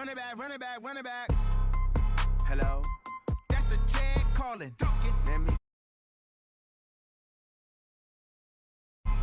Run it back, run it back, run it back. Hello? That's the Chad calling. Let me.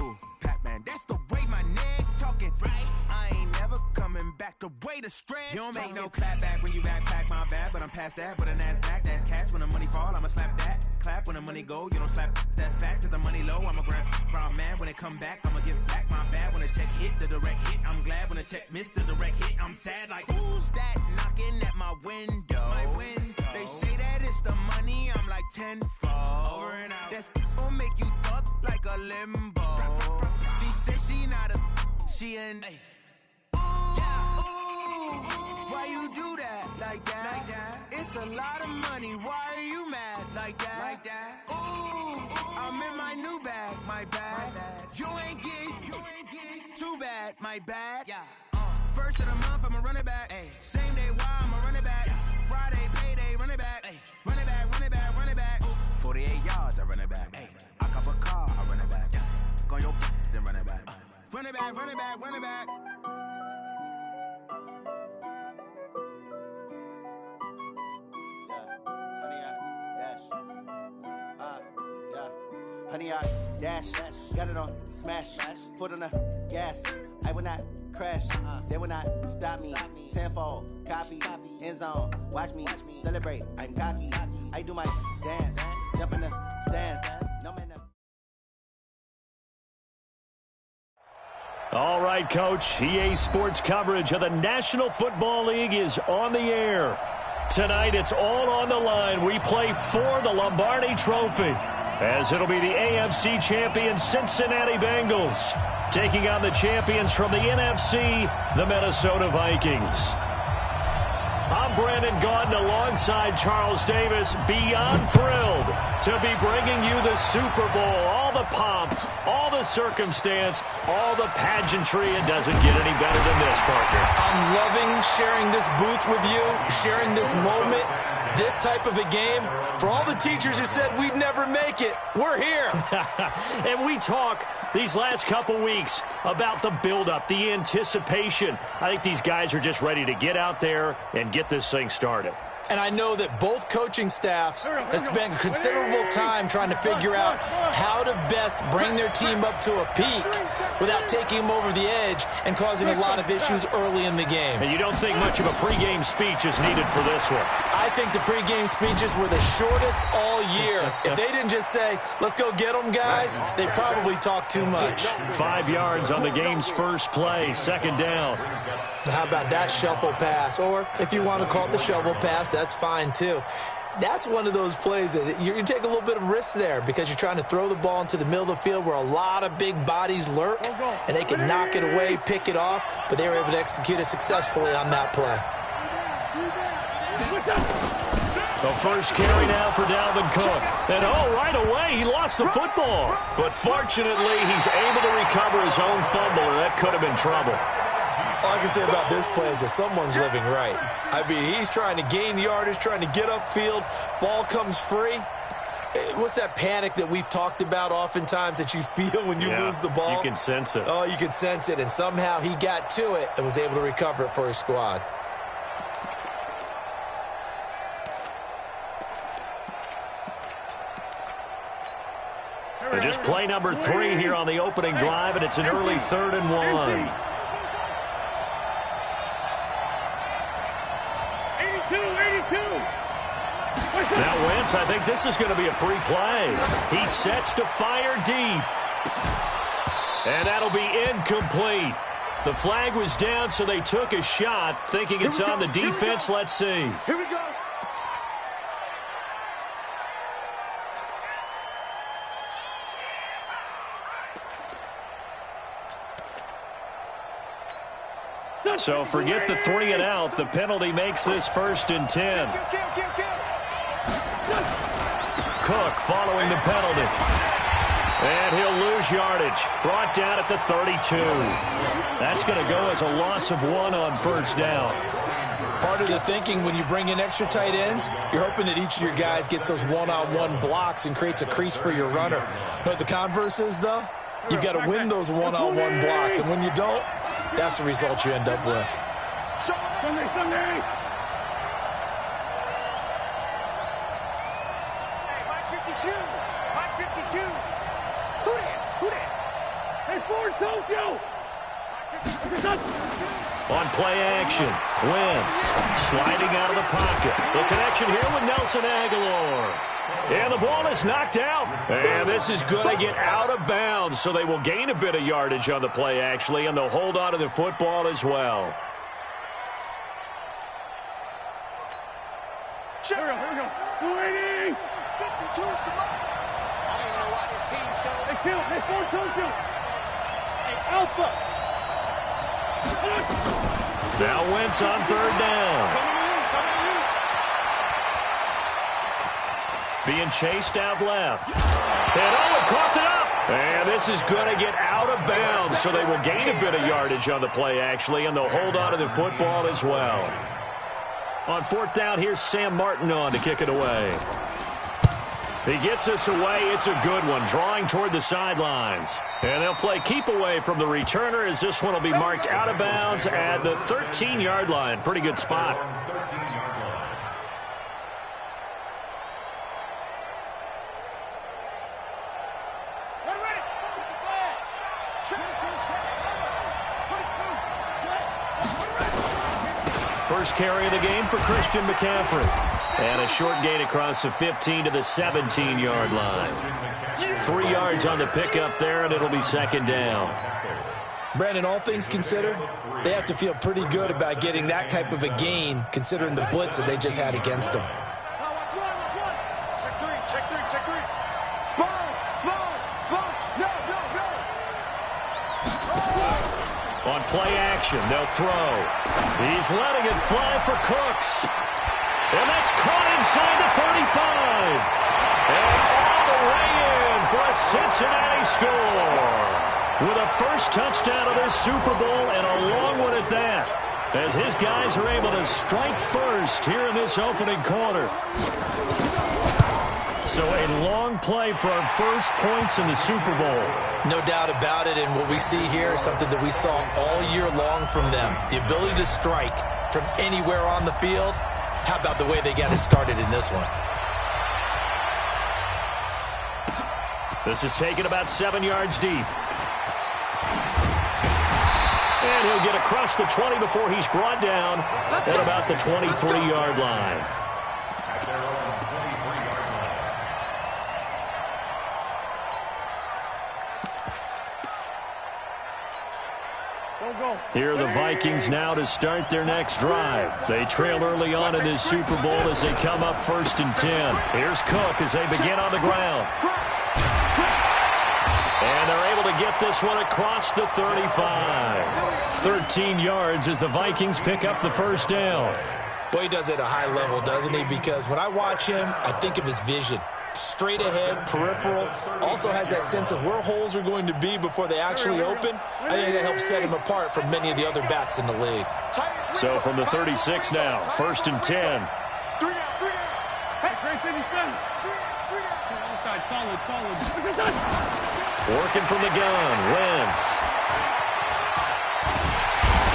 Ooh, Pac-Man, that's the way my neck talking. Right? I ain't never coming back the way the stress. You don't make no clap back when you backpack, my bad. But I'm past that, but a NASDAQ, that's cash. When the money fall, I'ma slap that. Clap when the money go, you don't slap. That's facts. If the money low, I'ma grab brown man. When it come back, I'ma give back my bad. When the check hit, the direct hit, I'm glad. When the check missed the direct hit, I'm sad. Like, who's that knocking at my window? My window. They say that it's the money, I'm like tenfold. Over and out. That's gon' make you up like a limbo. She said she not a, she an. Yeah, ooh, why you do that like that? Like that? It's a lot of money. Why are you mad like that? Like that? Ooh, I'm in my new bag, my bad. You ain't get too bad, my bad. Yeah. First of the month, I'ma run it back. Ay. Same day, why I'ma run it back? Yeah. Friday, payday, run it back. Ay. Run it back, run it back, run it back. 48 yards, I run it back. Ay. I cop a car, I run it back. Yeah. Go your then run it back. Run it back, run it back, run it back. Honey, I dash, got it on smash, foot on the gas. I will not crash, they will not stop me. Tenfold, copy, end zone, watch me celebrate. I'm cocky, I do my dance, jump in the stands. No man. All right, Coach. EA Sports coverage of the National Football League is on the air. Tonight, it's all on the line. We play for the Lombardi Trophy, as it'll be the AFC champion Cincinnati Bengals taking on the champions from the NFC, the Minnesota Vikings. I'm Brandon Gaudin alongside Charles Davis, beyond thrilled to be bringing you the Super Bowl. All the pomp, all the circumstance, all the pageantry. It doesn't get any better than this, Parker. I'm loving sharing this booth with you, sharing this moment, this type of a game. For all the teachers who said we'd never make it, we're here. And we talk these last couple weeks about the buildup, the anticipation. I think these guys are just ready to get out there and get this thing started. And I know that both coaching staffs have spent considerable time trying to figure out how to best bring their team up to a peak without taking them over the edge and causing a lot of issues early in the game. And you don't think much of a pregame speech is needed for this one? I think the pregame speeches were the shortest all year. If they didn't just say, let's go get them, guys, they probably talked too much. 5 yards on the game's first play, second down. How about that shuffle pass? Or if you want to call it the shovel pass, that's fine too. That's one of those plays that you take a little bit of risk there because you're trying to throw the ball into the middle of the field where a lot of big bodies lurk, and they can knock it away, pick it off, but they were able to execute it successfully on that play. The first carry now for Dalvin Cook. And, right away, he lost the football. But fortunately, he's able to recover his own fumble, or that could have been trouble. All I can say about this play is that someone's living right. I mean, he's trying to gain yardage, trying to get upfield. Ball comes free. What's that panic that we've talked about oftentimes that you feel when you lose the ball? You can sense it. Oh, you can sense it. And somehow he got to it and was able to recover it for his squad. And just play number 3 here on the opening drive, and it's an early 3rd and 1. Now Wentz, I think this is going to be a free play. He sets to fire deep. And that'll be incomplete. The flag was down, so they took a shot, thinking it's on the defense. Let's see. Here we go. So forget the 3 and out. The penalty makes this 1st and 10. Cook following the penalty. And he'll lose yardage. Brought down at the 32. That's going to go as a loss of 1 on 1st down. Part of the thinking when you bring in extra tight ends, you're hoping that each of your guys gets those one-on-one blocks and creates a crease for your runner. You know what the converse is, though? You've got to win those one-on-one blocks, and when you don't, that's the result you end up with. Sunday. Mike 52. Who that? Hey, Ford Tokyo. On play action, Wentz sliding out of the pocket. The connection here with Nelson Aguilar. And the ball is knocked out. And this is going to get out of bounds, so they will gain a bit of yardage on the play, actually, and they'll hold on to the football as well. Here we go. 280. 52, come on. I don't even know why this team so... Hey, Phil. Hey, Ford Tokyo. Hey, Alpha. Now Wentz on third down. Being chased out left. And coughed it up. And this is going to get out of bounds, so they will gain a bit of yardage on the play, actually, and they'll hold on to the football as well. On fourth down, here's Sam Martin on to kick it away. He gets us away. It's a good one, drawing toward the sidelines. And they'll play keep away from the returner as this one will be marked out of bounds at the 13-yard line. Pretty good spot. First carry of the game for Christian McCaffrey. And a short gain across the 15 to the 17-yard line. 3 yards on the pickup there, and it'll be second down. Brandon, all things considered, they have to feel pretty good about getting that type of a gain, considering the blitz that they just had against them. Check three. Small. No. On play action, they'll throw. He's letting it fly for Cooks. And that's caught inside the 35. And all the way in for a Cincinnati score. With a first touchdown of this Super Bowl, and a long one at that, as his guys are able to strike first here in this opening quarter. So a long play for our first points in the Super Bowl. No doubt about it, and what we see here is something that we saw all year long from them. The ability to strike from anywhere on the field. How about the way they got it started in this one? This is taken about 7 yards deep. And he'll get across the 20 before he's brought down at about the 23-yard line. Here are the Vikings now to start their next drive. They trail early on in this Super Bowl as they come up 1st and 10. Here's Cook as they begin on the ground. And they're able to get this one across the 35. 13 yards as the Vikings pick up the first down. Boy, he does it at a high level, doesn't he? Because when I watch him, I think of his vision. Straight ahead, peripheral, also has that sense of where holes are going to be before they actually open. I think that helps set him apart from many of the other backs in the league. So from the 36 now, 1st and 10. Working from the gun, Wentz.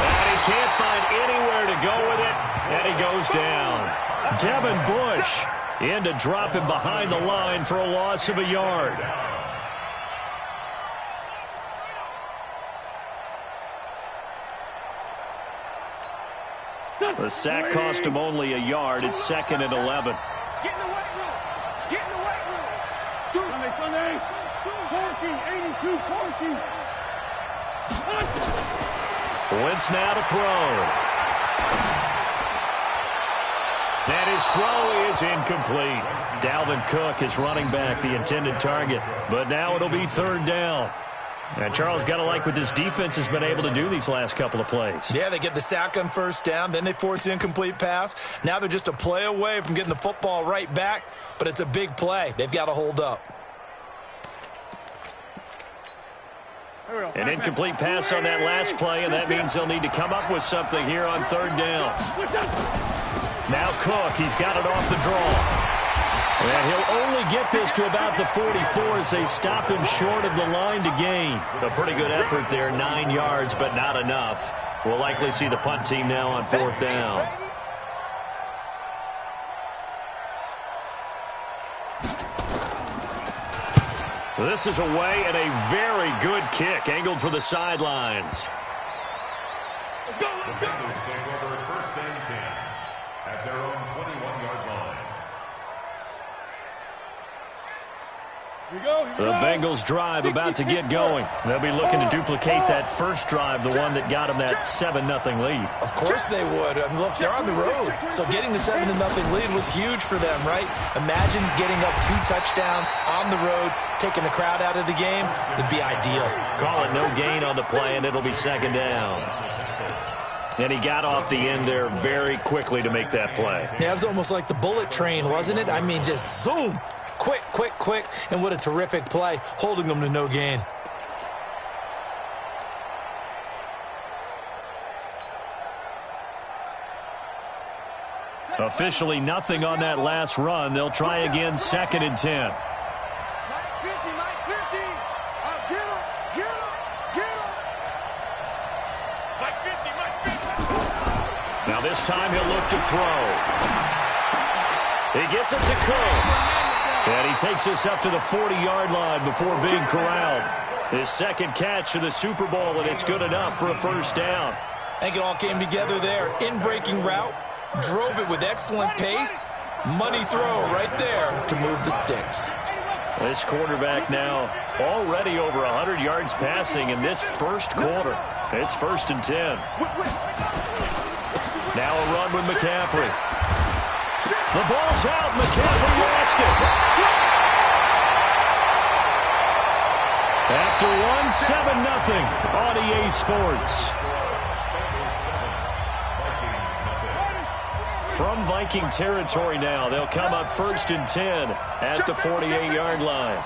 And he can't find anywhere to go with it, and he goes down. Devin Bush in to drop him behind the line for a loss of a yard. The sack cost him only a yard. It's 2nd and 11. Get in the weight room. Sunday. 82, 14. Wentz now to throw. And his throw is incomplete. Dalvin Cook is running back, the intended target. But now it'll be 3rd down. And Charles, got to like what this defense has been able to do these last couple of plays. Yeah, they get the sack on 1st down, then they force the incomplete pass. Now they're just a play away from getting the football right back, but it's a big play. They've got to hold up. An incomplete pass on that last play, and that means they'll need to come up with something here on 3rd down. Now Cook, he's got it off the draw. And he'll only get this to about the 44 as they stop him short of the line to gain. A pretty good effort there, 9 yards, but not enough. We'll likely see the punt team now on 4th down. This is away and a very good kick angled for the sidelines. The Bengals take over 1st and 10 at their own 21-yard line. The Bengals drive about to get going. They'll be looking to duplicate that first drive, the one that got them that 7-0 lead. Of course they would. I mean, look, they're on the road. So getting the 7-0 lead was huge for them, right? Imagine getting up 2 touchdowns on the road, taking the crowd out of the game. It'd be ideal. Call it no gain on the play, and it'll be 2nd down. And he got off the end there very quickly to make that play. Yeah, it was almost like the bullet train, wasn't it? I mean, just zoom. Quick, quick, quick. And what a terrific play, holding them to no gain. Officially nothing on that last run. They'll try again 2nd and 10. Now this time he'll look to throw. He gets it to Cooks. And he takes us up to the 40-yard line before being corralled. His 2nd catch of the Super Bowl, and it's good enough for a 1st down. I think it all came together there. In-breaking route, drove it with excellent pace. Money throw right there to move the sticks. This quarterback now already over 100 yards passing in this first quarter. It's 1st and 10. Now a run with McCaffrey. The ball's out. McCaffrey lost it. After one, 7-0 on EA Sports. From Viking territory now, they'll come up 1st and 10 at the 48-yard line.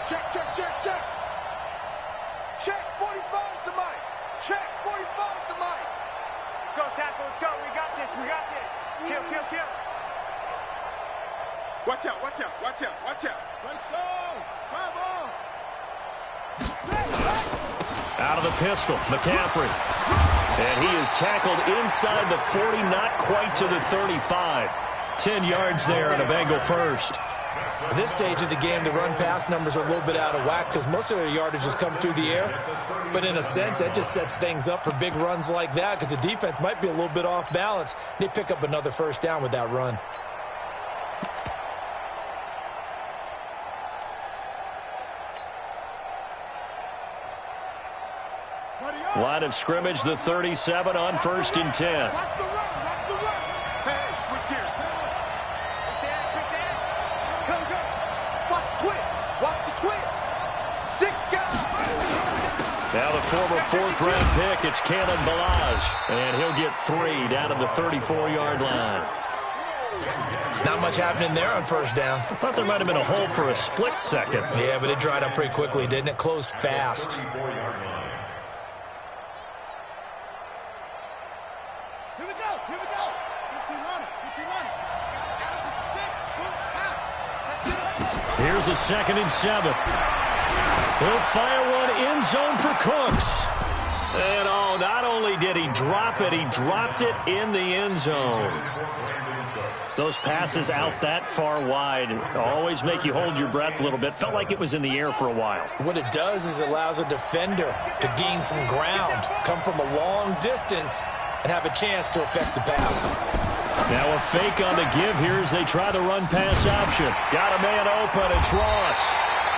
Check, check, check, check. Check, 45's the mic. Check, 45's the mic. Let's go, tackle, let's go. We got this, we got this. Kill, kill, kill. Watch out, watch out, watch out, watch out. Run slow. Come on. Out of the pistol, McCaffrey. And he is tackled inside the 40, not quite to the 35. 10 yards there and a Bengal first. At this stage of the game, the run-pass numbers are a little bit out of whack because most of their yardage has come through the air. But in a sense, that just sets things up for big runs like that because the defense might be a little bit off balance. They pick up another 1st down with that run. Line of scrimmage, the 37 on 1st and 10. Watch the run, watch the run. Hey, switch gears. Quick dance. Come, go. Watch the twist. Watch the twist. 6 guys. Now the former 4th-round pick, it's Kalen Ballage. And he'll get 3 down to the 34-yard line. Not much happening there on 1st down. I thought there might have been a hole for a split second. Yeah, but it dried up pretty quickly, didn't it? Closed fast. Here's a 2nd and 7. He'll fire one end zone for Cooks. And oh, not only did he drop it, he dropped it in the end zone. Those passes out that far wide always make you hold your breath a little bit. Felt like it was in the air for a while. What it does is it allows a defender to gain some ground, come from a long distance, and have a chance to affect the pass. Now a fake on the give here as they try the run-pass option. Got a man open. It's Ross.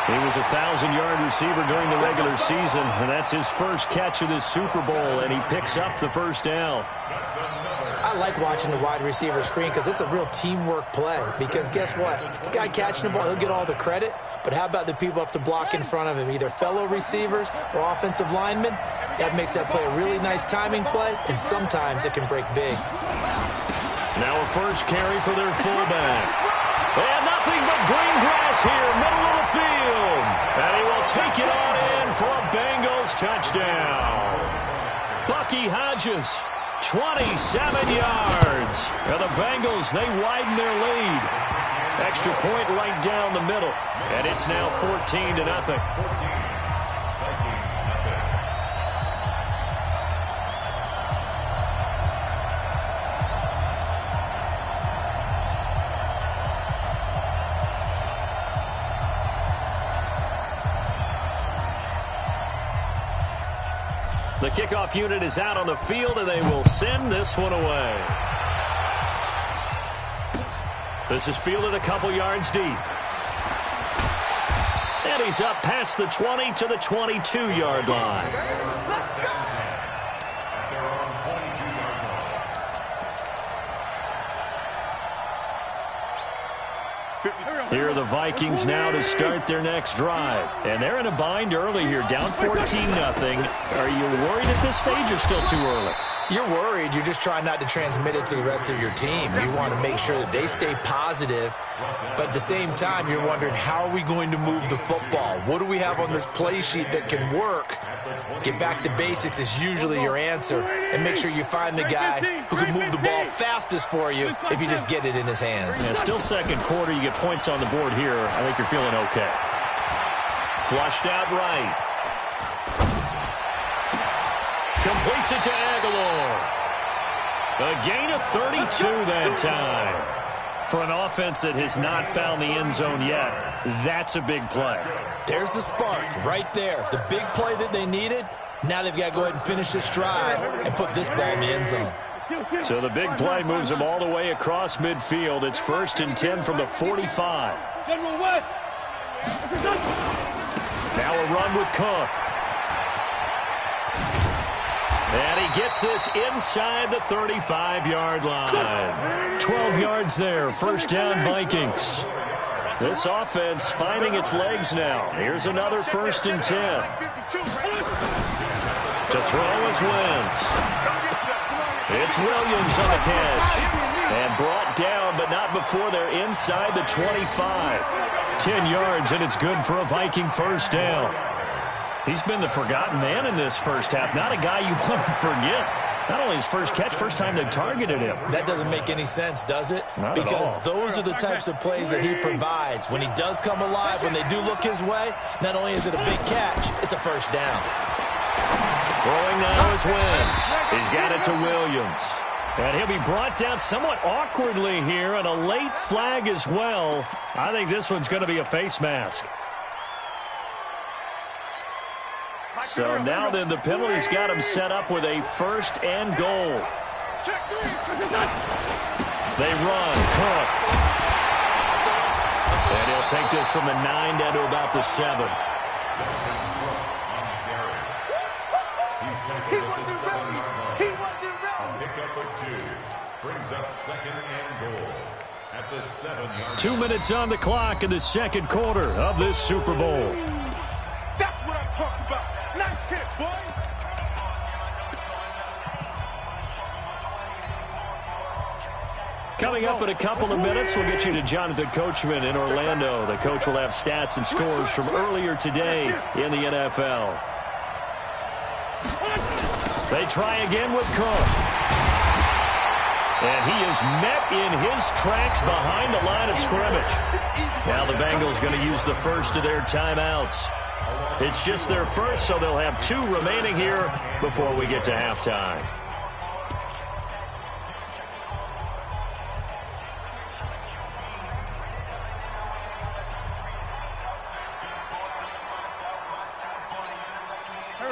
He was a 1,000-yard receiver during the regular season, and that's his first catch of this Super Bowl, and he picks up the 1st down. I like watching the wide receiver screen because it's a real teamwork play. Because guess what? The guy catching the ball, he'll get all the credit. But how about the people up to block in front of him, either fellow receivers or offensive linemen? That makes that play a really nice timing play, and sometimes it can break big. Now a first carry for their fullback. And nothing but green grass here, middle of the field. And he will take it on in for a Bengals touchdown. Bucky Hodges, 27 yards. And the Bengals, they widen their lead. Extra point right down the middle. And it's now 14-0. The kickoff unit is out on the field, and they will send this one away. This is fielded a couple yards deep. And he's up past the 20 to the 22-yard line. Let's go! Here are the Vikings now to start their next drive. And they're in a bind early here, down 14-0. Are you worried at this stage or still too early? You're worried. You're just trying not to transmit it to the rest of your team. You want to make sure that they stay positive. But at the same time, you're wondering, how are we going to move the football? What do we have on this play sheet that can work? Get back to basics is usually your answer. And make sure you find the guy who can move the ball fastest for you if you just get it in his hands. Yeah, still second quarter. You get points on the board here. I think you're feeling okay. Flushed out right. Completes it to Aguilar. A gain of 32 that time. For an offense that has not found the end zone yet, that's a big play. There's the spark right there. The big play that they needed. Now they've got to go ahead and finish this drive and put this ball in the end zone. So the big play moves them all the way across midfield. It's 1st and 10 from the 45. General West. Now a run with Cook. And he gets this inside the 35-yard line. 12 yards there. First down, Vikings. This offense finding its legs now. Here's another 1st and 10. To throw is Wentz. It's Williams on the catch. And brought down, but not before they're inside the 25. 10 yards, and it's good for a Viking first down. He's been the forgotten man in this first half. Not a guy you want to forget. Not only his first catch, first time they've targeted him. That doesn't make any sense, does it? Not because at all. Those are the types of plays that he provides. When he does come alive, when they do look his way, not only is it a big catch, it's a first down. Throwing now is Wentz. He's got it to Williams. And he'll be brought down somewhat awkwardly here, and a late flag as well. I think this one's going to be a face mask. So now then, the penalty's got him set up with a 1st and goal. They run. Cook. And he'll take this from the 9 down to about the 7. He wasn't ready. He wasn't ready. Pickup of 2 brings up 2nd and goal at the 7-yard. 2 minutes on the clock in the second quarter of this Super Bowl. That's what I'm talking about. Nice hit, boy. Coming up in a couple of minutes, we'll get you to Jonathan Coachman in Orlando. The coach will have stats and scores from earlier today in the NFL. They try again with Cook. And he is met in his tracks behind the line of scrimmage. Now the Bengals going to use the first of their timeouts. It's just their first, so they'll have 2 remaining here before we get to halftime.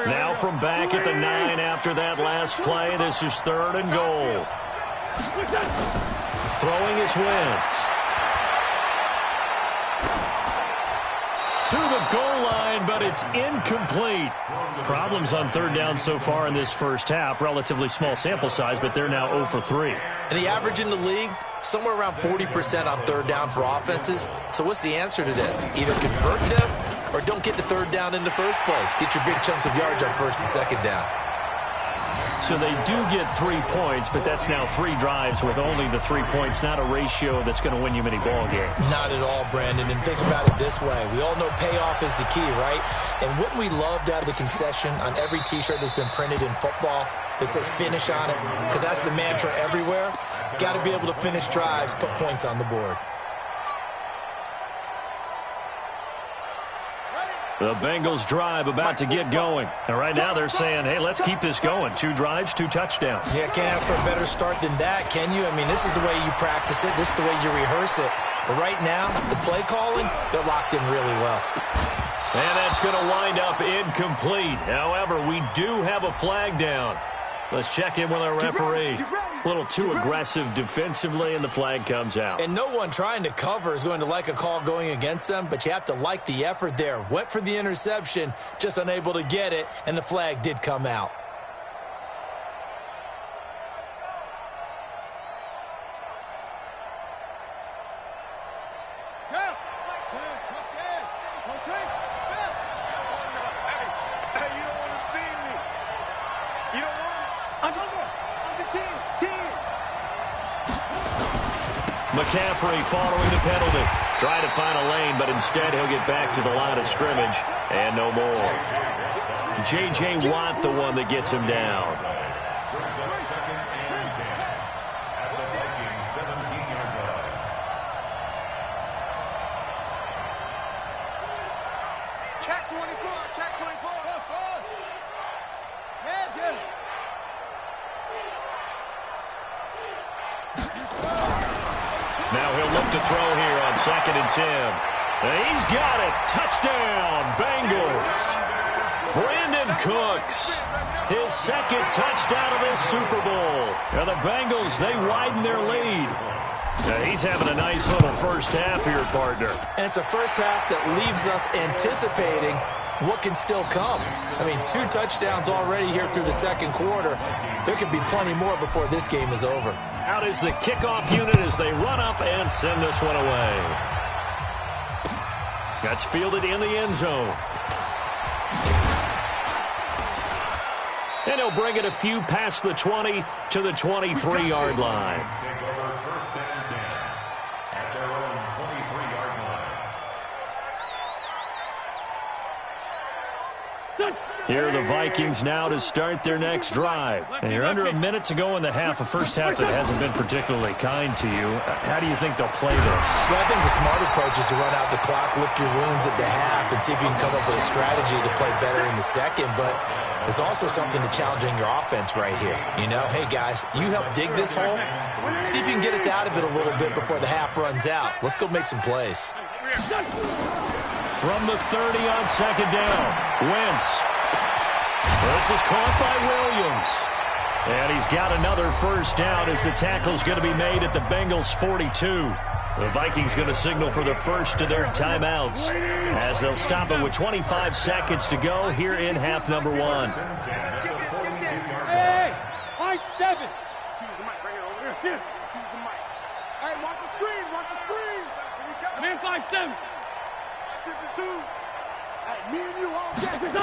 Now from back at the 9 after that last play, this is 3rd and goal. Throwing is Wentz. To the goal line, but it's incomplete. Problems on 3rd down so far in this first half. Relatively small sample size, but they're now 0 for 3. And the average in the league, somewhere around 40% on 3rd down for offenses. So what's the answer to this? Either convert them or don't get to 3rd down in the first place. Get your big chunks of yards on 1st and 2nd down. So they do get 3 points, but that's now 3 drives with only the 3 points, not a ratio that's going to win you many ball games. Not at all, Brandon. And think about it this way. We all know payoff is the key, right? And wouldn't we love to have the concession on every T-shirt that's been printed in football that says finish on it? Because that's the mantra everywhere. Got to be able to finish drives, put points on the board. The Bengals drive about to get going. And right now they're saying, hey, let's keep this going. 2 drives, 2 touchdowns. Yeah, can't ask for a better start than that, can you? I mean, this is the way you practice it. This is the way you rehearse it. But right now, the play calling, they're locked in really well. And that's going to wind up incomplete. However, we do have a flag down. Let's check in with our referee. A little too aggressive defensively, and the flag comes out. And no one trying to cover is going to like a call going against them, but you have to like the effort there. Went for the interception, just unable to get it, and the flag did come out. McCaffrey following the penalty. Trying to find a lane, but instead he'll get back to the line of scrimmage. And no more. J.J. Watt, the one that gets him down. Brings up 2nd and 10 at the Vikings 17-yard line. Check 24, check 24. Heads in. Now he'll look to throw here on 2nd and 10. And he's got it. Touchdown, Bengals. Brandon Cooks, his 2nd touchdown of this Super Bowl. And the Bengals, they widen their lead. Now he's having a nice little first half here, partner. And it's a first half that leaves us anticipating what can still come. I mean, 2 touchdowns already here through the 2nd quarter. There could be plenty more before this game is over. Out is the kickoff unit as they run up and send this one away. That's fielded in the end zone. And he'll bring it a few past the 20 to the 23-yard line. Take over 1st and 10 at their own 23-yard line. Here are the Vikings now to start their next drive. And you're under a minute to go in the half, a first half that hasn't been particularly kind to you. How do you think they'll play this? Well, I think the smart approach is to run out the clock, lick your wounds at the half, and see if you can come up with a strategy to play better in the 2nd. But there's also something to challenging your offense right here. You know, hey, guys, you help dig this hole. See if you can get us out of it a little bit before the half runs out. Let's go make some plays. From the 30 on 2nd down, Wentz. This is caught by Williams. And he's got another first down as the tackle's going to be made at the Bengals 42. The Vikings going to signal for the first of their timeouts as they'll stop it with 25 seconds to go here in half number 1. Hey, high 7. Choose the mic, bring it over here. Choose the mic. Hey, watch the screen, watch the screen. Man 5-7. 52. Hey, me and you all get it.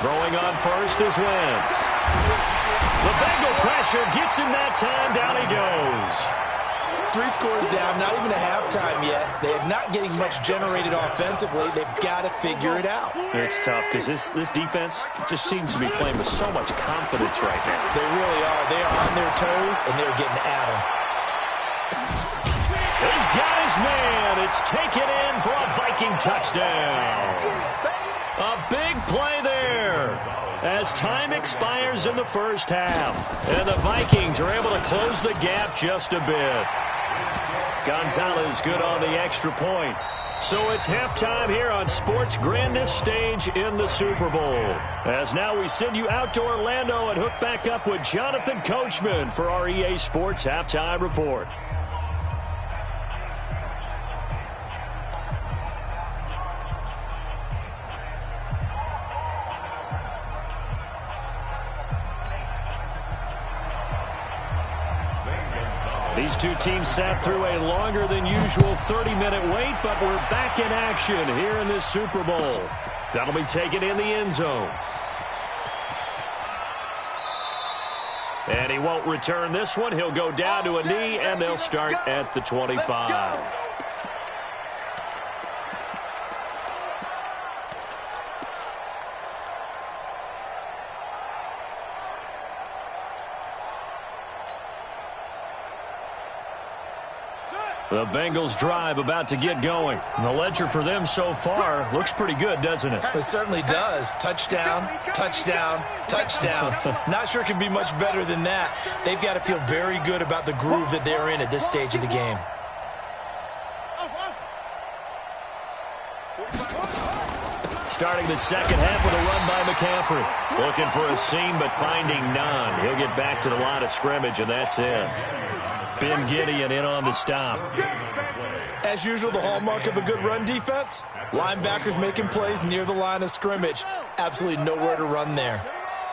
Throwing on first is Wentz. The Bengal pressure gets him that time. Down he goes. 3 scores down, not even a halftime yet. They are not getting much generated offensively. They've got to figure it out. It's tough because this defense just seems to be playing with so much confidence right now. They really are. They are on their toes, and they're getting at them. He's got his man. It's taken in for a Viking touchdown. A big play there as time expires in the first half. And the Vikings are able to close the gap just a bit. Gonzalez good on the extra point. So it's halftime here on sports' grandest stage in the Super Bowl. As now we send you out to Orlando and hook back up with Jonathan Coachman for our EA Sports Halftime Report. These two teams sat through a longer than usual 30-minute wait, but we're back in action here in this Super Bowl. That'll be taken in the end zone. And he won't return this one. He'll go down to a knee, and they'll start at the 25. The Bengals drive about to get going. And the ledger for them so far looks pretty good, doesn't it? It certainly does. Touchdown, touchdown, touchdown. Not sure it can be much better than that. They've got to feel very good about the groove that they're in at this stage of the game. Starting the second half with a run by McCaffrey. Looking for a seam, but finding none. He'll get back to the line of scrimmage, and that's it. Ben Gideon in on the stop. As usual, the hallmark of a good run defense, linebackers making plays near the line of scrimmage. Absolutely nowhere to run there.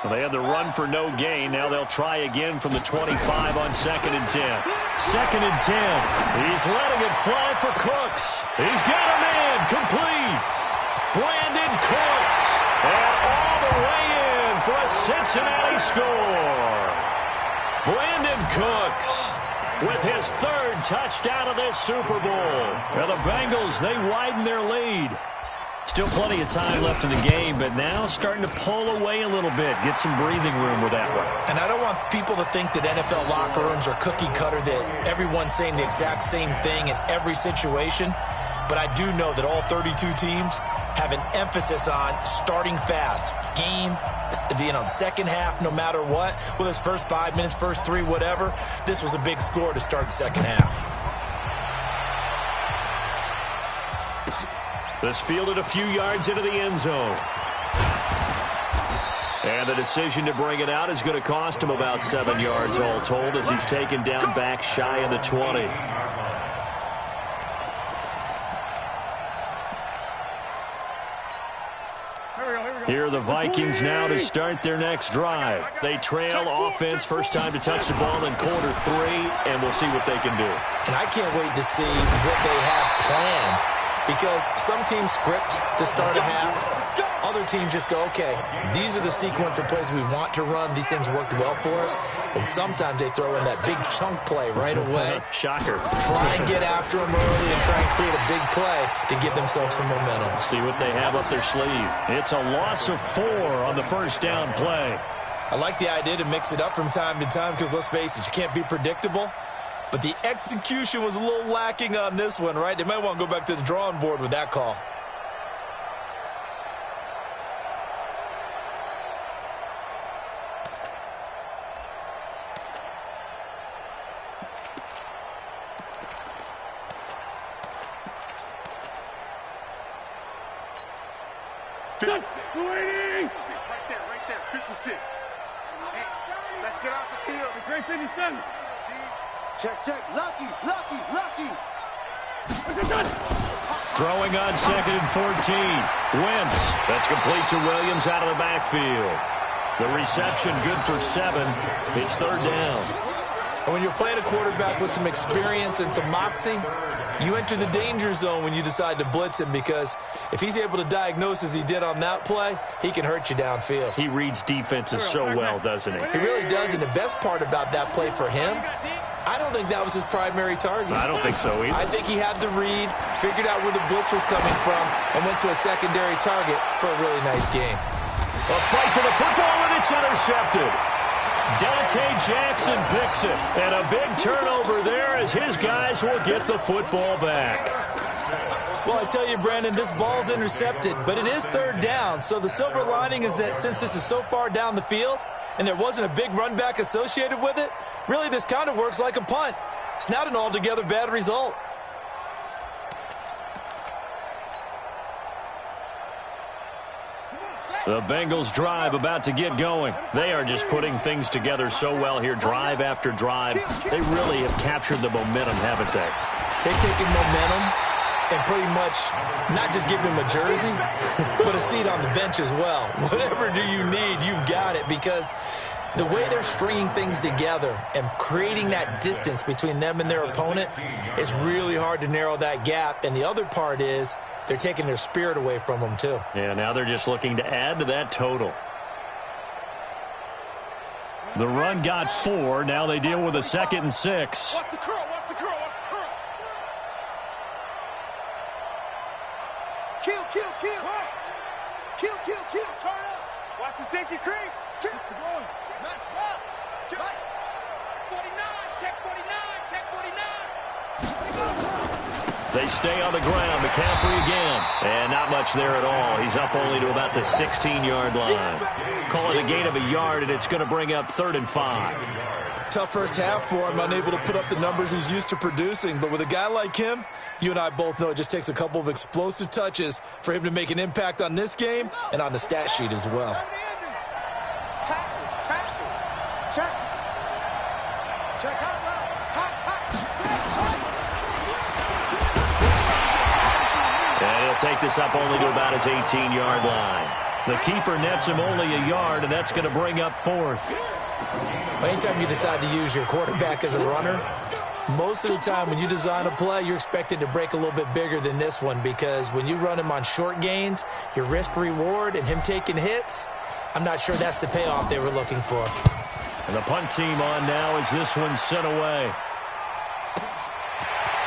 Well, they had the run for no gain. Now they'll try again from the 25 on 2nd and 10. 2nd and 10. He's letting it fly for Cooks. He's got a man complete. Brandon Cooks. And all the way in for a Cincinnati score. Brandon Cooks with his 3rd touchdown of this Super Bowl. Now the Bengals, they widen their lead. Still plenty of time left in the game, but now starting to pull away a little bit, get some breathing room with that one. And I don't want people to think that NFL locker rooms are cookie cutter, that everyone's saying the exact same thing in every situation. But I do know that all 32 teams have an emphasis on starting fast. Game, the second half, no matter what, whether it's first 5 minutes, first 3, whatever, this was a big score to start the second half. This fielded a few yards into the end zone. And the decision to bring it out is going to cost him about 7 yards all told as he's taken down back shy of the 20. Here are the Vikings now to start their next drive. They trail offense, first time to touch the ball in quarter 3, and we'll see what they can do. And I can't wait to see what they have planned, because some teams script to start a half. Other teams just go, okay, these are the sequence of plays we want to run. These things worked well for us. And sometimes they throw in that big chunk play right away. Shocker. Try and get after them early and try and create a big play to give themselves some momentum. See what they have up their sleeve. It's a loss of 4 on the first down play. I like the idea to mix it up from time to time because, let's face it, you can't be predictable. But the execution was a little lacking on this one, right? They might want to go back to the drawing board with that call. Right there, 56. Hey, let's get off the field. The great 57. Check. Lucky. Throwing on 2nd and 14. Wentz. That's complete to Williams out of the backfield. The reception good for 7. It's 3rd down. And when you're playing a quarterback with some experience and some moxie, you enter the danger zone when you decide to blitz him, because if he's able to diagnose as he did on that play, he can hurt you downfield. He reads defenses so well, doesn't he? He really does, and the best part about that play for him, I don't think that was his primary target. I don't think so either. I think he had the read, figured out where the blitz was coming from, and went to a secondary target for a really nice game. A fight for the football, and it's intercepted. Dante Jackson picks it, and a big turnover there as his guys will get the football back. Well, I tell you, Brandon, this ball's intercepted, but it is 3rd down, so the silver lining is that since this is so far down the field and there wasn't a big run back associated with it, really this kind of works like a punt. It's not an altogether bad result. The Bengals drive about to get going. They are just putting things together so well here, drive after drive. They really have captured the momentum, haven't they? They've taken momentum and pretty much not just given him a jersey, but a seat on the bench as well. Whatever do you need, you've got it, because the way they're stringing things together and creating that distance between them and their opponent, it's really hard to narrow that gap. And the other part is they're taking their spirit away from them, too. Yeah, now they're just looking to add to that total. The run got 4. Now they deal with a 2nd and 6. Watch the curl. Kill. Turn up. Watch the safety creep. Keep going. Match well. Right. 49. Check 49. They stay on the ground. McCaffrey again. And not much there at all. He's up only to about the 16-yard line. Call it a gain of a yard, and it's going to bring up 3rd and 5. Tough first half for him, unable to put up the numbers he's used to producing. But with a guy like him, you and I both know it just takes a couple of explosive touches for him to make an impact on this game and on the stat sheet as well. And he'll take this up only to about his 18-yard line. The keeper nets him only a yard, and that's going to bring up 4th. Anytime you decide to use your quarterback as a runner, most of the time when you design a play, you're expected to break a little bit bigger than this one, because when you run him on short gains, your risk-reward and him taking hits, I'm not sure that's the payoff they were looking for. And the punt team on now as this one's sent away.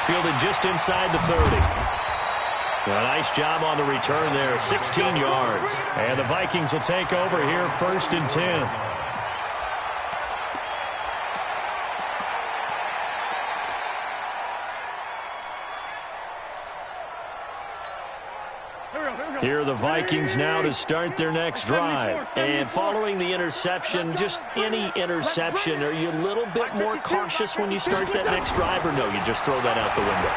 Fielded just inside the 30. Well, a nice job on the return there, 16 yards. And the Vikings will take over here, 1st and 10. Here are the Vikings now to start their next drive. And following the interception, just any interception, are you a little bit more cautious when you start that next drive, or no, you just throw that out the window?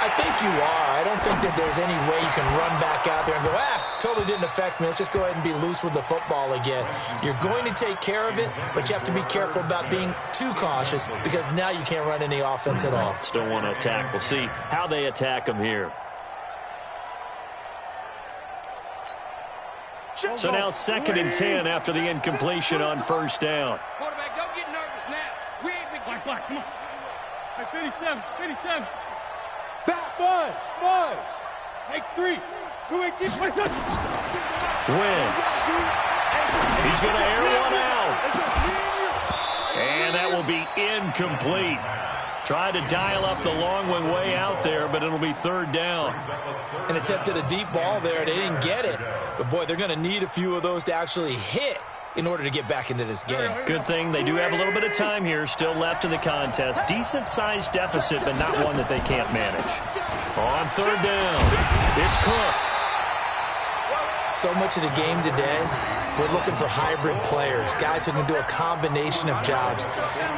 I think you are. I don't think that there's any way you can run back out there and go, totally didn't affect me. Let's just go ahead and be loose with the football again. You're going to take care of it, but you have to be careful about being too cautious, because now you can't run any offense at all. Still want to attack. We'll see how they attack them here. So now 2nd and 10 after the incompletion on 1st down. Quarterback, don't get nervous now. We ain't big black. Come on. Hey, 57. Back, five. Makes 3. 218. Wentz. He's going to air one out. And that will be incomplete. Tried to dial up the long one way out there, but it'll be 3rd down. And attempted a deep ball there. They didn't get it. But, boy, they're going to need a few of those to actually hit in order to get back into this game. Good thing they do have a little bit of time here still left in the contest. Decent-sized deficit, but not one that they can't manage. On 3rd down, it's Cook. So much of the game today, we're looking for hybrid players, guys who can do a combination of jobs.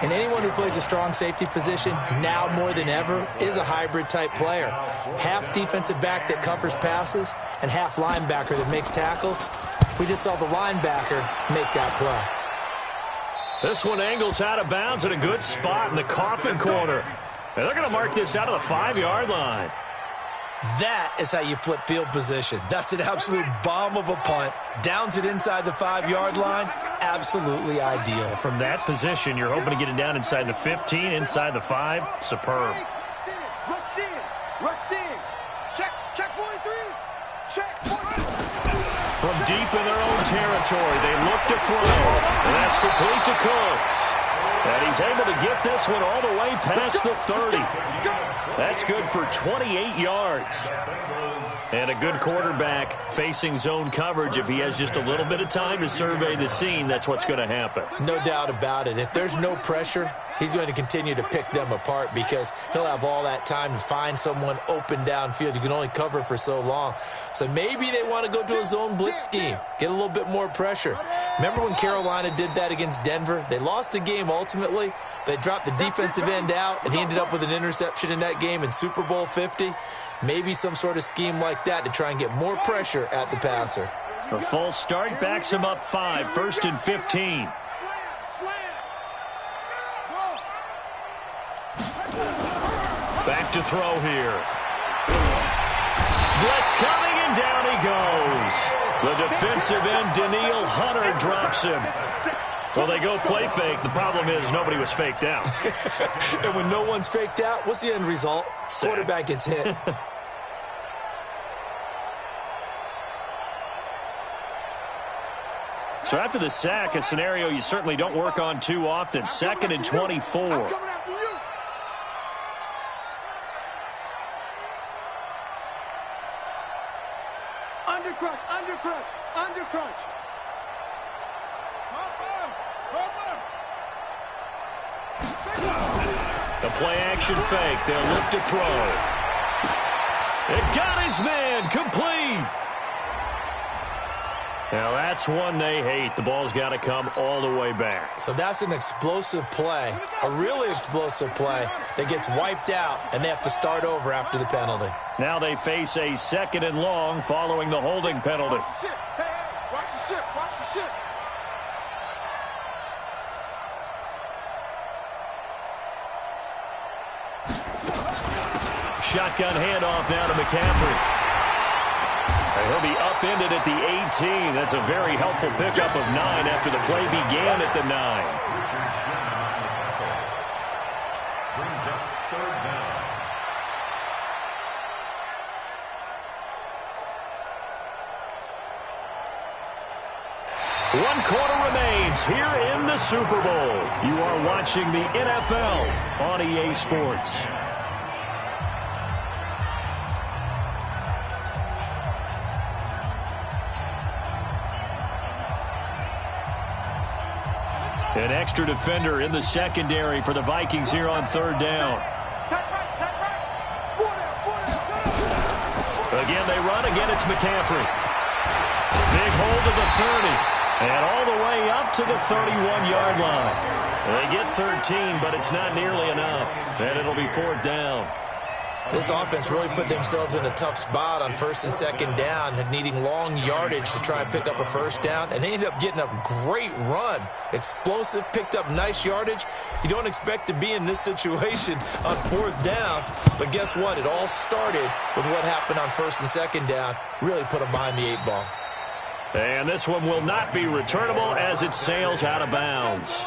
And anyone who plays a strong safety position, now more than ever, is a hybrid-type player. Half defensive back that covers passes and half linebacker that makes tackles. We just saw the linebacker make that play. This one angles out of bounds at a good spot in the coffin corner. And they're going to mark this out of the 5-yard line. That is how you flip field position. That's an absolute bomb of a punt. Downs it inside the 5-yard line. Absolutely ideal. From that position, you're hoping to get it down inside the 15, inside the 5. Superb. Rush in. Check 43. Check 43. From deep in their own territory, they look to throw. And that's complete to Cooks. And he's able to get this one all the way past the 30. That's good for 28 yards. And a good quarterback facing zone coverage. If he has just a little bit of time to survey the scene, that's what's going to happen. No doubt about it. If there's no pressure, he's going to continue to pick them apart, because he'll have all that time to find someone open downfield. You can only cover for so long. So maybe they want to go to a zone blitz scheme, get a little bit more pressure. Remember when Carolina did that against Denver? They lost the game ultimately. They dropped the defensive end out, and he ended up with an interception in that game in Super Bowl 50. Maybe some sort of scheme like that to try and get more pressure at the passer. The false start backs him up 5, 1st and 15. Back to throw here. Blitz coming, and down he goes. The defensive end, Danielle Hunter, drops him. Well, they go play fake. The problem is nobody was faked out. And when no one's faked out, what's the end result? Quarterback gets hit. So after the sack, a scenario you certainly don't work on too often. 2nd and 24. Under crunch. The play-action fake. They'll look to throw. It got his man. Complete. Now, that's one they hate. The ball's got to come all the way back. So that's an explosive play, a really explosive play that gets wiped out, and they have to start over after the penalty. Now they face a 2nd and long following the holding penalty. Watch the ship. Hey, watch the ship. Watch the ship. Shotgun handoff now to McCaffrey. He'll be upended at the 18. That's a very helpful pickup of 9 after the play began at the 9. Brings up 3rd down. One quarter remains here in the Super Bowl. You are watching the NFL on EA Sports. An extra defender in the secondary for the Vikings here on 3rd down. Again, they run. Again, it's McCaffrey. Big hold of the 30. And all the way up to the 31-yard line. They get 13, but it's not nearly enough. And it'll be 4th down. This offense really put themselves in a tough spot on 1st and 2nd down, and needing long yardage to try and pick up a 1st down, and they ended up getting a great run. Explosive, picked up nice yardage. You don't expect to be in this situation on 4th down, but guess what? It all started with what happened on 1st and 2nd down. Really put them behind the 8 ball. And this one will not be returnable as it sails out of bounds.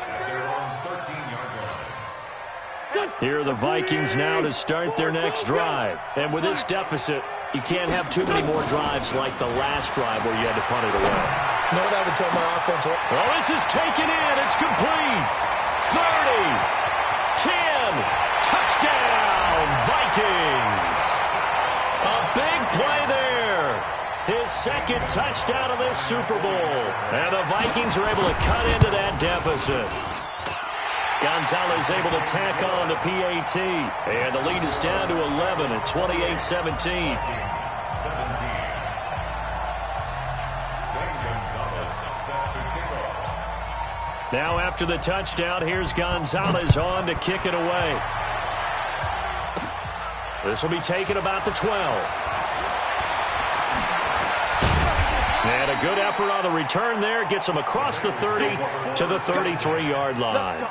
Here are the Vikings now to start their next drive. And with this deficit, you can't have too many more drives like the last drive where you had to punt it away. You know what I would tell my offense? Well, this is taken in. It's complete. 30. 10. Touchdown, Vikings. A big play there. His 2nd touchdown of this Super Bowl. And the Vikings are able to cut into that deficit. Gonzalez able to tack on the PAT. And the lead is down to 11 at 28-17. Now after the touchdown, here's Gonzalez on to kick it away. This will be taken about the 12. And a good effort on the return there. Gets him across the 30 to the 33-yard line.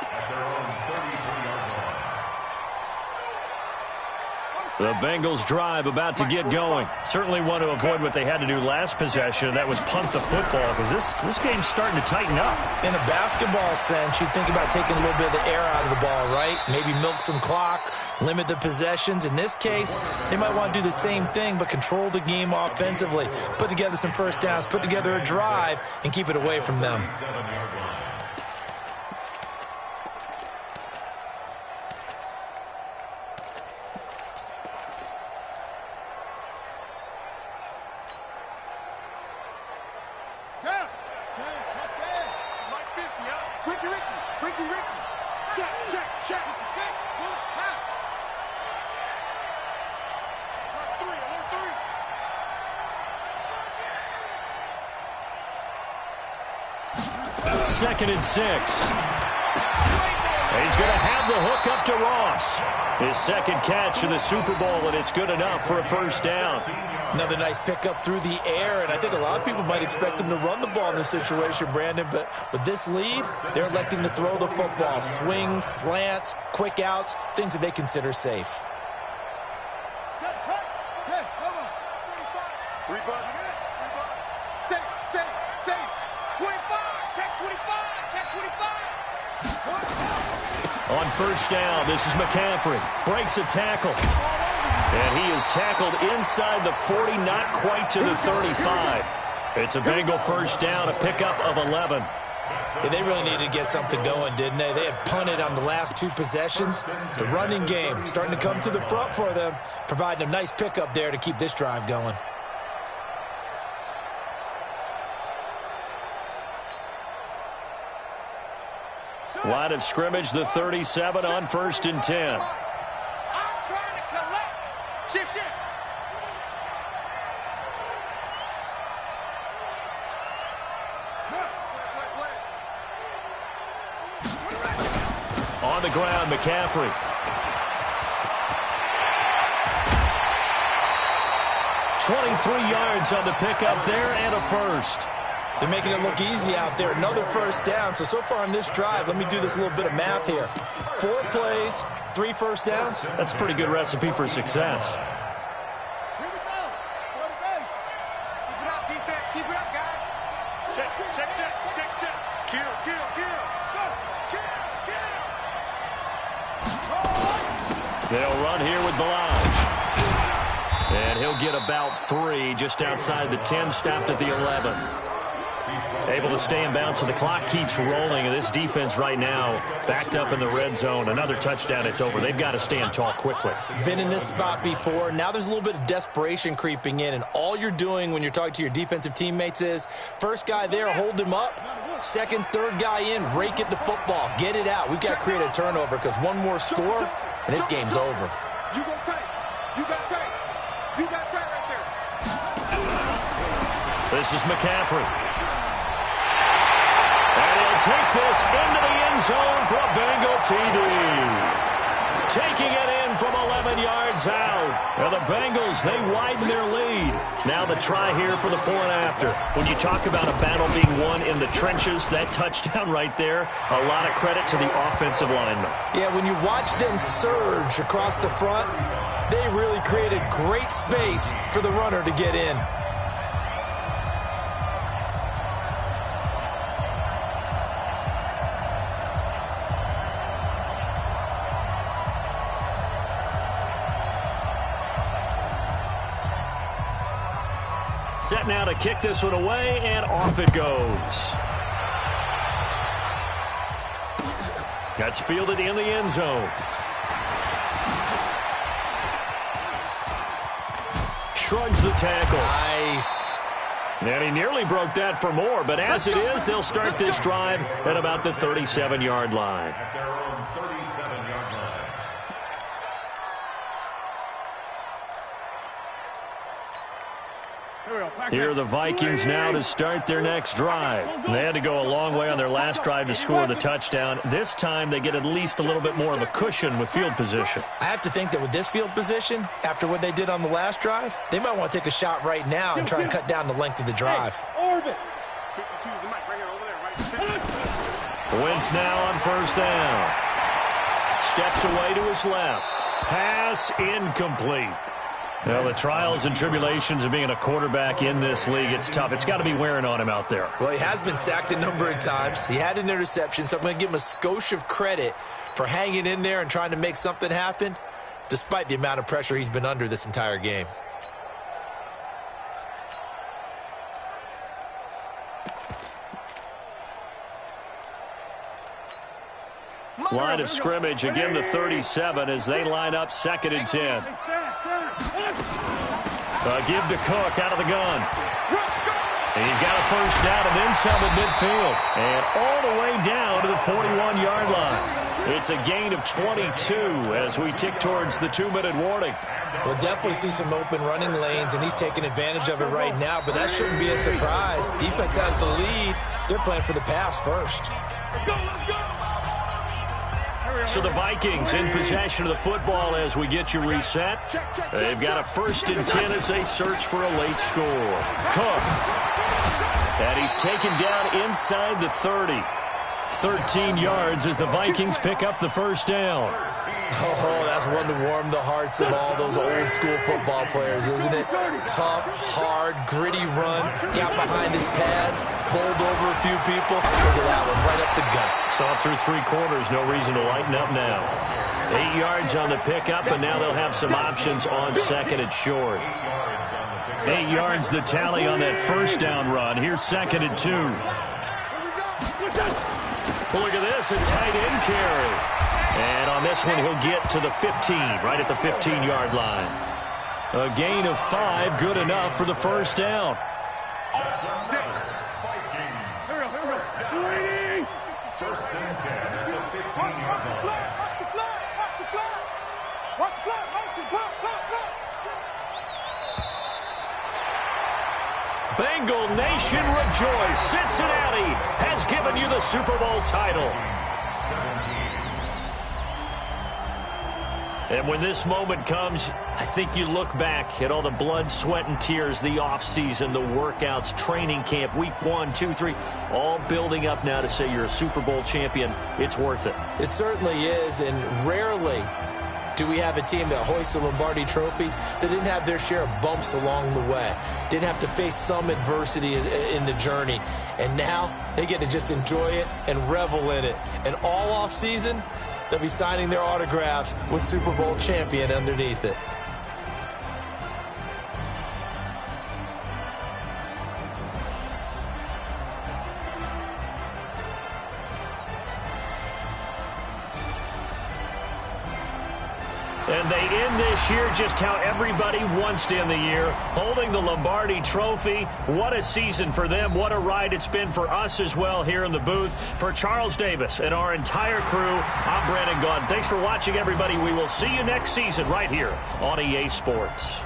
The Bengals drive about to get going. Certainly want to avoid what they had to do last possession. That was punt the football, because this game's starting to tighten up. In a basketball sense, you think about taking a little bit of the air out of the ball, right? Maybe milk some clock, limit the possessions. In this case, they might want to do the same thing, but control the game offensively. Put together some 1st downs, put together a drive, and keep it away from them. Second and 6. He's going to have the hook up to Ross. His 2nd catch of the Super Bowl, and it's good enough for a 1st down. Another nice pickup through the air, and I think a lot of people might expect him to run the ball in this situation, Brandon, but with this lead, they're electing to throw the football. Swings, slants, quick outs, things that they consider safe. On 1st down, this is McCaffrey. Breaks a tackle. And he is tackled inside the 40, not quite to the 35. It's a Bengal 1st down, a pickup of 11. Yeah, they really needed to get something going, didn't they? They had punted on the last 2 possessions. The running game starting to come to the front for them, providing a nice pickup there to keep this drive going. Line of scrimmage, the 37 on 1st and 10. I'm trying to collect. Shift. On the ground, McCaffrey. $23 yards on the pickup there and a first. They're making it look easy out there. Another first down. So far on this drive, let me do this little bit of math here. 4 plays, 3 first downs. That's a pretty good recipe for success. Here we go. Go to base. Keep it up, defense. Keep it up, guys. Check. Kill. Go. Kill. They'll run here with Balaj. And he'll get about 3 just outside the 10, stopped at the 11. Able to stay in bounds, so the clock keeps rolling. And this defense right now backed up in the red zone. Another touchdown, it's over. They've got to stand tall quickly. Been in this spot before. Now there's a little bit of desperation creeping in. And all you're doing when you're talking to your defensive teammates is, first guy there, hold him up. Second, third guy in, rake it the football. Get it out. We've got to create a turnover because one more score, and this game's over. You go tight. You got tight right there. This is McCaffrey. And he'll take this into the end zone for a Bengal TD. Taking it in from 11 yards out. Now the Bengals, they widen their lead. Now the try here for the point after. When you talk about a battle being won in the trenches, that touchdown right there, a lot of credit to the offensive linemen. Yeah, when you watch them surge across the front, they really created great space for the runner to get in. Set now to kick this one away, and off it goes. That's fielded in the end zone. Shrugs the tackle. Nice. And he nearly broke that for more, but as it is, they'll start this drive at about the 37-yard line. At their own 37-yard line. Here are the Vikings now to start their next drive. They had to go a long way on their last drive to score the touchdown. This time they get at least a little bit more of a cushion with field position. I have to think that with this field position, after what they did on the last drive, they might want to take a shot right now and try and cut down the length of the drive. Orbit. 52's the mic. Bring it over there, right? Wentz now on first down. Steps away to his left. Pass incomplete. Well, the trials and tribulations of being a quarterback in this league, it's tough. It's got to be wearing on him out there. Well, he has been sacked a number of times. He had an interception, so I'm going to give him a skosh of credit for hanging in there and trying to make something happen, despite the amount of pressure he's been under this entire game. Line of scrimmage, again the 37 as they line up 2nd and 10. Give to Cook out of the gun. He's got a first down and then some at midfield. And all the way down to the 41-yard line. It's a gain of 22 as we tick towards the 2-minute warning. We'll definitely see some open running lanes, and he's taking advantage of it right now, but that shouldn't be a surprise. Defense has the lead. They're playing for the pass first. So the Vikings in possession of the football as we get you reset. They've got a 1st and 10 as they search for a late score. Cook. And he's taken down inside the 30. 13 yards as the Vikings pick up the first down. Oh, that's one to warm the hearts of all those old school football players, isn't it? Tough, hard, gritty run, got behind his pads, bowled over a few people. Look at that one, right up the gut. Saw through 3 quarters, no reason to lighten up now. 8 yards on the pickup, and now they'll have some options on 2nd and short. 8 yards the tally on that first down run. Here's 2nd and 2. Well, look at this, a tight end carry. And on this one, he'll get to the 15, right at the 15-yard line. A gain of 5, good enough for the first down. First and 10 at the 15-yard line. Watch the flag. Watch the flag. Watch the flag. Watch the flag. Flag. Bengal Nation rejoice. Cincinnati has given you the Super Bowl title. 17. And when this moment comes, I think you look back at all the blood, sweat, and tears, the offseason, the workouts, training camp, week 1, 2, 3, all building up now to say you're a Super Bowl champion. It's worth it. It certainly is, and rarely do we have a team that hoists the Lombardi Trophy that didn't have their share of bumps along the way, didn't have to face some adversity in the journey, and now they get to just enjoy it and revel in it. And all off-season, they'll be signing their autographs with Super Bowl champion underneath it. And they end this year just how everybody wants to end the year, holding the Lombardi Trophy. What a season for them. What a ride it's been for us as well here in the booth. For Charles Davis and our entire crew, I'm Brandon Gaudin. Thanks for watching, everybody. We will see you next season right here on EA Sports.